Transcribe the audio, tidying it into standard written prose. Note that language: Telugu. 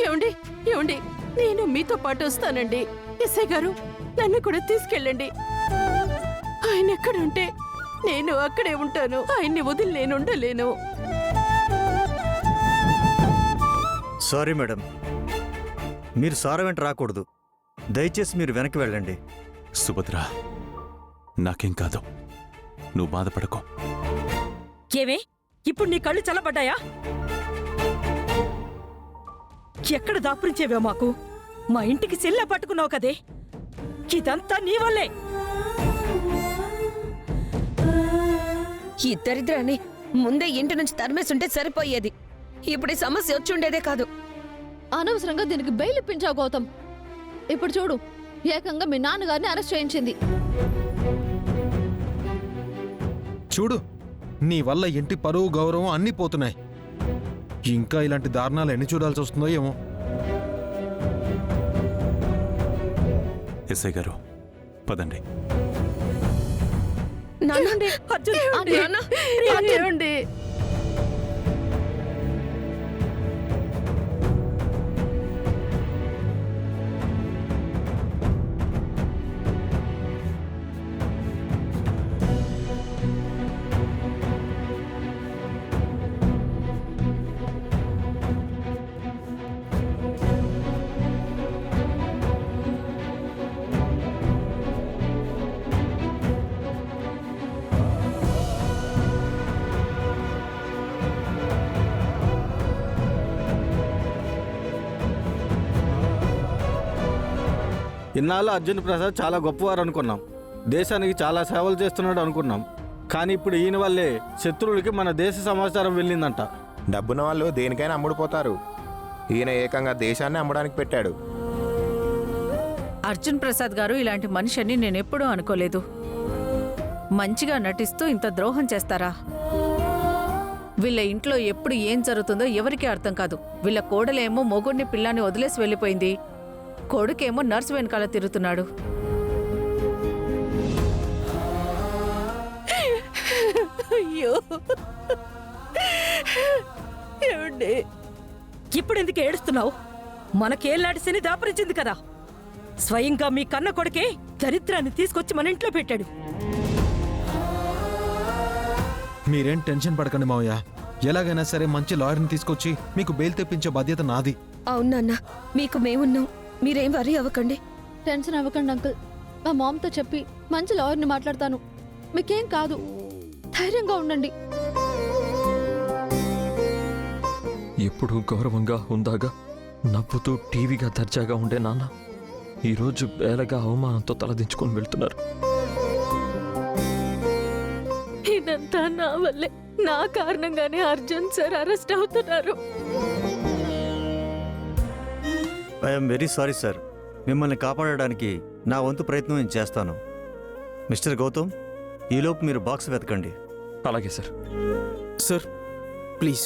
ఏమండి ఏమండి, నేను మీతో పాటు వస్తానండి. ఎస్ఐ గారు, నన్ను కూడా తీసుకెళ్ళండి. ఆయన ఎక్కడుంటే నేను అక్కడే ఉంటాను. ఆయన్ని వదిలి నేను ఉండలేను. సారీ మేడం, మీరు సారా వెంట రాకూడదు. దయచేసి మీరు వెనక్కి వెళ్ళండి. సుభద్ర, నాకేం కాదు, నువ్వు బాధపడకు. ఏమే ఇప్పుడు నీ కళ్ళు చల్లబడ్డాయా? ఎక్కడ దాపురించేవే మాకు? మా ఇంటికి సెల్ల పట్టుకున్నావు కదే, ఇదంతా నీ వల్లే. ఈ దరిద్రాన్ని ముందే ఇంటి నుంచి తరిమేసుంటే సరిపోయేది. ఇప్పుడు ఈ సమస్య వచ్చుండేదే కాదు. అనవసరంగా దీనికి బెయిల్ ఇప్పించావు గౌతమ్. ఇప్పుడు చూడు, ఏకంగా మీ నాన్నగారిని అరెస్ట్ చేయించింది. చూడు, నీ వల్ల ఇంటి పరువు గౌరవం అన్నీ పోతున్నాయి. ఇంకా ఇలాంటి దారుణాలు ఎన్ని చూడాల్సి వస్తుందో ఏమో. ఎస్ఐ గారు, పదండి. ఏమండి, ఇన్నాళ్ళు అర్జున్ ప్రసాద్ చాలా గొప్పవారు అనుకున్నాం. దేశానికి చాలా సేవలు చేస్తున్నాడు అనుకున్నాం. కానీ ఇప్పుడు ఈయన వల్లే శత్రువులకి మన దేశ సమాచారం వెళ్ళిందంట. డబ్బున్న వాళ్ళు దేనికైనా అమ్ముడుపోతారు. ఈయన ఏకంగా దేశాన్ని అమ్మడానికి పెట్టాడు. అర్జున్ ప్రసాద్ గారు ఇలాంటి మనిషిని నేనెప్పుడూ అనుకోలేదు. మంచిగా నటిస్తూ ఇంత ద్రోహం చేస్తారా? వీళ్ళ ఇంట్లో ఎప్పుడు ఏం జరుగుతుందో ఎవరికీ అర్థం కాదు. వీళ్ళ కోడలేమో మొగుడిని పిల్లాన్ని వదిలేసి వెళ్ళిపోయింది, కొడుకేమో నర్సు వెనకాల తిరుగుతున్నాడు. అయ్యో ఏమండి, ఇప్పుడెందుకు ఏడుస్తున్నావు? మనకేళ్ళాడి శని దాపరించింది కదా. స్వయంగా మీ కన్న కొడుకే దరిద్రాన్ని తీసుకొచ్చి మన ఇంట్లో పెట్టాడు. మీరేం టెన్షన్ పడకండి మావయ్య. ఎలాగైనా సరే మంచి లాయర్ని తీసుకొచ్చి మీకు బెయిల్ తెప్పించే బాధ్యత నాది. అవునన్నా, మీకు మేమున్నాం. మీరేం వరీ అవ్వకండి. టెన్షన్ అవ్వకండి అంకుల్. మా మామ్తో చెప్పి మంచి లాయర్ని మాట్లాడతాను. మీకేం కాదు, ధైర్యంగా ఉండండి. ఎప్పుడు గౌరవంగా ఉందాగా నవ్వుతూ టీవీగా దర్జాగా ఉండే నాన్న ఈరోజు బేలగా అవమానంతో తలదించుకొని వెళ్తున్నారు. ఇదంతా నా వల్లే. నా కారణంగానే అర్జున్ సార్ అరెస్ట్ అవుతున్నారు. I'm very sorry sir. మిమ్మల్ని కాపాడడానికి నా వంతు ప్రయత్నం నేను చేస్తాను. మిస్టర్ గౌతమ్, ఈలోపు మీరు బాక్స్ వెతకండి. అలాగే సార్. Sir please.